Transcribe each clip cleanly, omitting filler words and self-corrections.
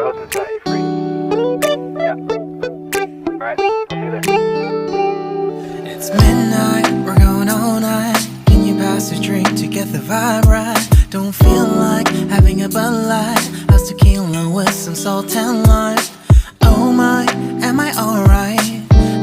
goes and set you free. Yeah. Alright, I'll see you there. It's midnight, we're going all night. Can you pass a drink to get the vibe right? Don't feel like having a Bud Light. How's tequila with some salt and lime? Oh my, am I alright?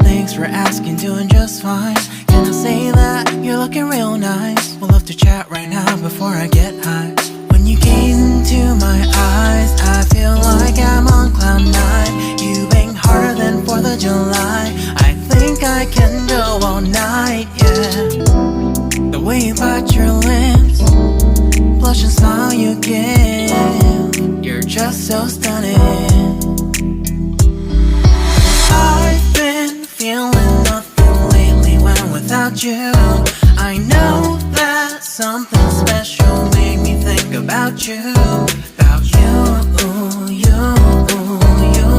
Thanks for asking, doing just fine. Can I say that you're looking real nice? We'll love to chat right now before I get high. When you gaze into my eyes, I feel like I'm on cloud nine. You bang harder than 4th of July. I think I can go all night, yeah. The way you bite your lips, blush and smile you give, you're just so stunning. I've been feeling nothing lately when without you. I know that something special made me think about you. About you, you, you.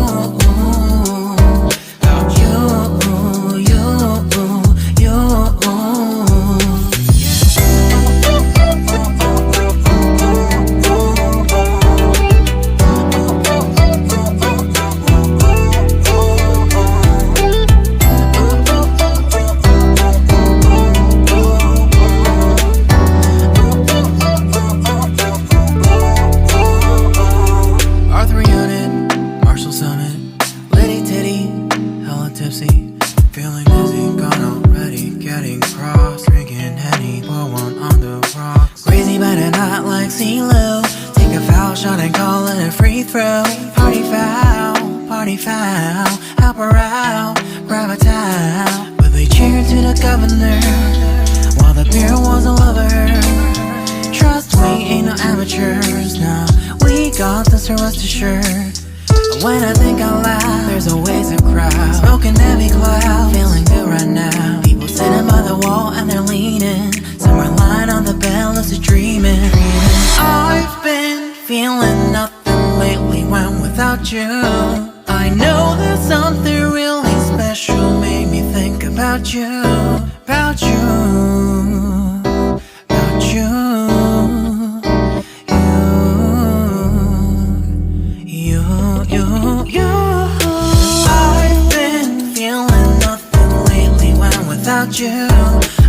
About you, you, you. Feeling dizzy, gone already, getting cross, drinking Henny, pour one on the rocks. Crazy but not like CeeLo. Take a foul shot and call it a free throw. Party foul, help her out, grab a towel. But they cheered to the governor, while the beer was a lover. Trust we ain't no amateurs, nah, we got this, rest assured. When I think out loud, there's always a crowd, smoking heavy cloud, feeling good right now. People sitting by the wall and they're leaning, somewhere lying on the bed, lucid dreaming. I've been feeling nothing lately when without you. I know that something really special made me think about you. About you, about you. I've been feeling nothing lately when without you.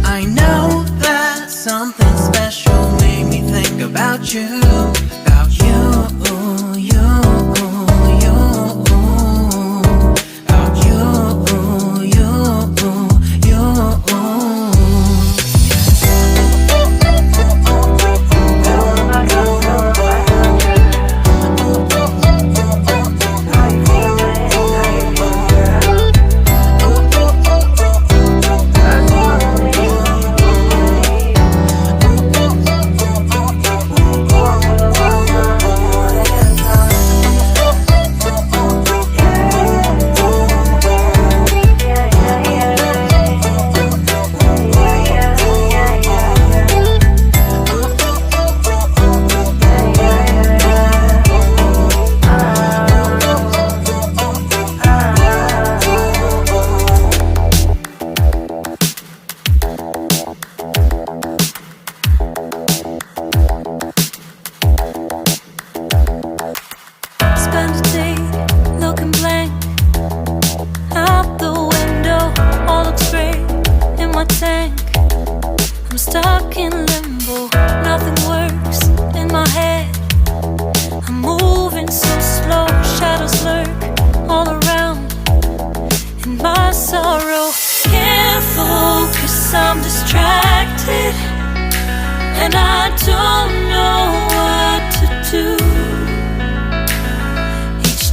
I know that something special made me think about you. About you, you, you. About you, you, you. Spend a day looking blank out the window, all looks great in my tank. I'm stuck in limbo, nothing works in my head. I'm moving so slow, shadows lurk all around in my sorrow. Can't focus, I'm distracted, and I don't know what to do.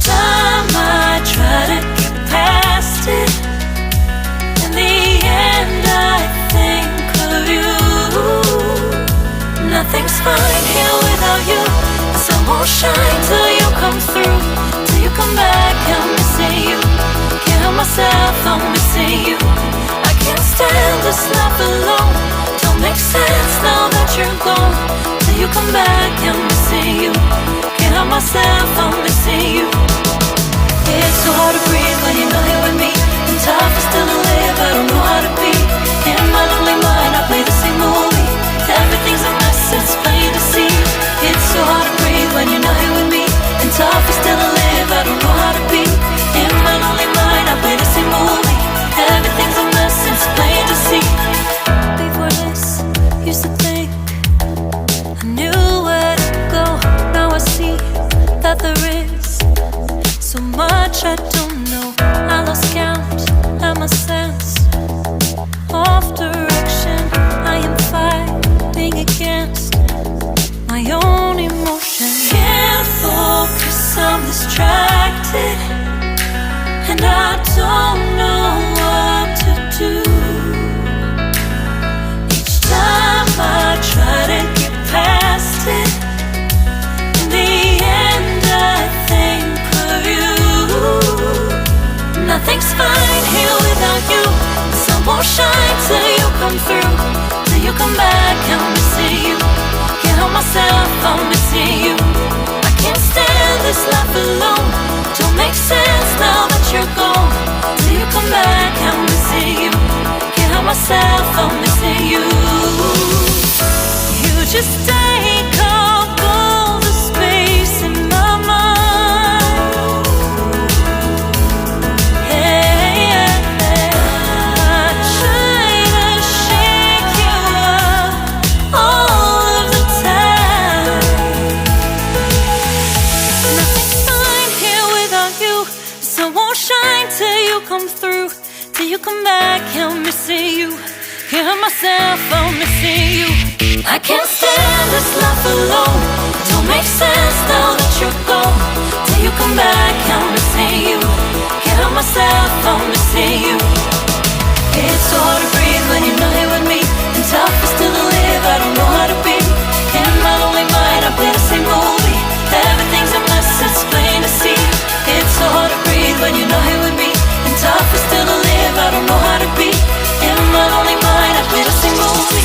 Time I try to get past it, in the end I think of you. Nothing's fine here without you. The sun won't shine till you come through. Till you come back, I'm missing you. Can't help myself, I'm missing you. I can't stand this life alone. Don't make sense now that you're gone. Till you come back, I'm missing you. Can't help myself, I'm missing you. It's so hard to breathe when you're not here with me, and tough is still to live, I don't know how to be. In my lonely mind I play the same movie. Everything's a mess, it's plain to see. It's so hard to breathe when you're not here with me, and tough is still to live, so much I don't know. I lost count, I'm a sense of direction. I am fighting against my own emotion. Can't focus, I'm distracted, and I don't know what to do. Each time I try to get past it, in the end I think of you. Nothing's fine here without you. The sun won't shine till you come through. Till you come back, I'm missing you. Can't help myself, I'm missing you. I can't stand this life alone. Don't make sense now that you're gone. Till you come back, I'm missing you. Can't help myself, I'm missing you. You just take up all the space in my mind. Hey, I try to shake you up all of the time. Nothing's fine here without you. The sun won't shine till you come through. Till you come back, I'm missing you. Can't help myself, I'm missing you. I can't stand this life alone. It don't make sense now that you're gone. Till you come back, I'm missing you. Can't help myself, I'm missing you. It's so hard to breathe when you're not here with me, and tough is still to live, I don't know how to be. In my lonely mind, I play the same movie. Everything's a mess, it's plain to see. It's so hard to breathe when you're not here with me, and tough is still to live, I don't know how to be. In my lonely mind, I play the same movie.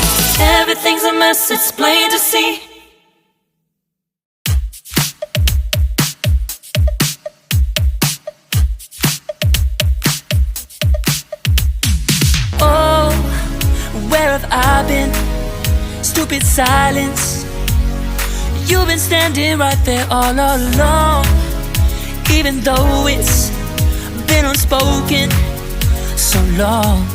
Everything's a mess, it's plain to see. Oh, where have I been? Stupid silence. You've been standing right there all along. Even though it's been unspoken so long,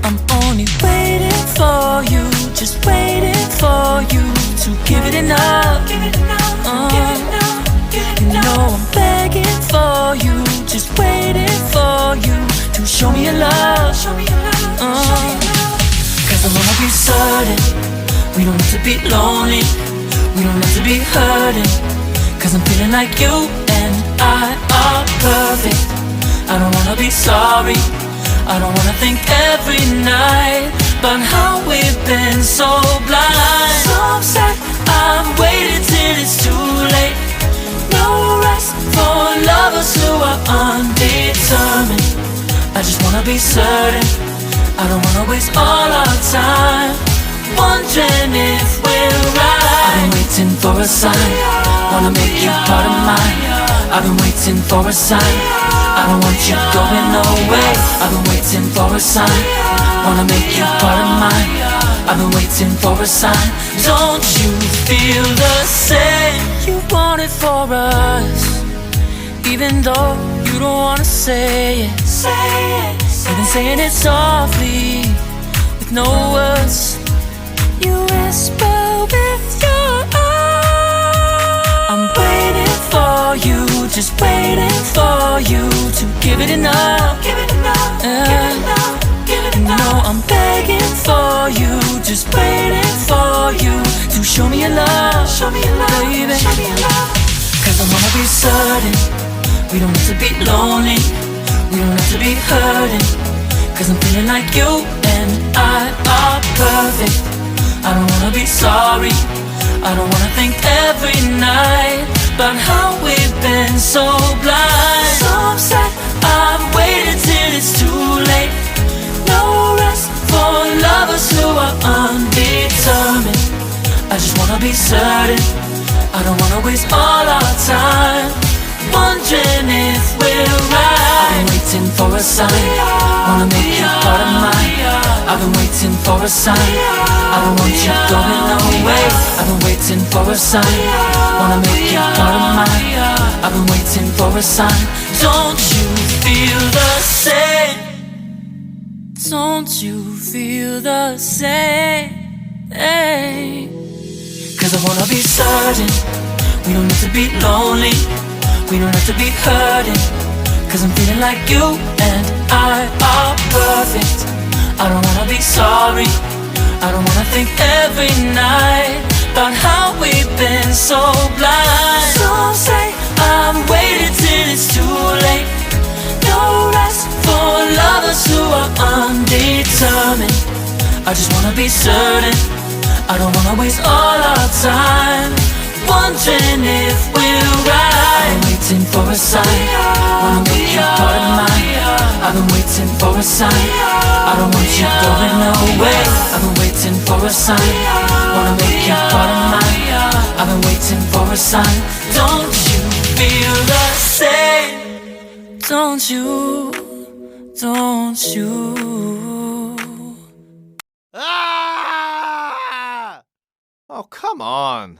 I'm only waiting for you, just waiting for you to give it enough. You know I'm begging for you, just waiting for you to show me your love. Cause I wanna be certain we don't have to be lonely, we don't have to be hurting. Cause I'm feeling like you and I are perfect. I don't wanna be sorry, I don't wanna think every night about how we've been so blind. So upset, I've waited till it's too late. No rest for lovers who are undetermined. I just wanna be certain, I don't wanna waste all our time wondering if we're right. I've been waiting for a sign, wanna make you part of mine. I've been waiting for a sign, I don't want you going away. I've been waiting for a sign, wanna make you part of mine. I've been waiting for a sign. Don't you feel the same? You want it for us, even though you don't wanna say it. You've been saying it softly, with no words. You whisper with your eyes. I'm waiting for you, just waiting for you to give it enough. No, I'm begging for you, just waiting for you to show me your love, baby. Cause I wanna be certain we don't have to be lonely, we don't have to be hurting. Cause I'm feeling like you and I are perfect. I don't wanna be sorry, I don't wanna think every night about how we've been so blind. So upset, I've waited till it's too late. No rest for lovers who are undetermined. I just wanna be certain, I don't wanna waste all our time wondering if we're right. I've been waiting for a sign, wanna make you part of mine. I've been waiting for a sign, I don't want you going away. I've been waiting for a sign, wanna make you part of mine. I've been waiting for a sign. Don't you feel the same? Don't you feel the same? Cause I wanna be certain we don't need to be lonely, We don't have to be hurting, 'cause I'm feeling like you and I are perfect. I don't wanna be sorry, I don't wanna think every night about how we've been so blind. Some say I've waited till it's too late. No rest for lovers who are undetermined. I just wanna be certain, I don't wanna waste all our time wondering if we're right. I've been waiting for a sign, wanna make you part of mine. I've been waiting for a sign, I don't want you going away. I've been waiting for a sign, wanna make you part of mine. I've been waiting for a sign. Don't you feel the same? Don't you? Don't you? Ah! Oh, come on.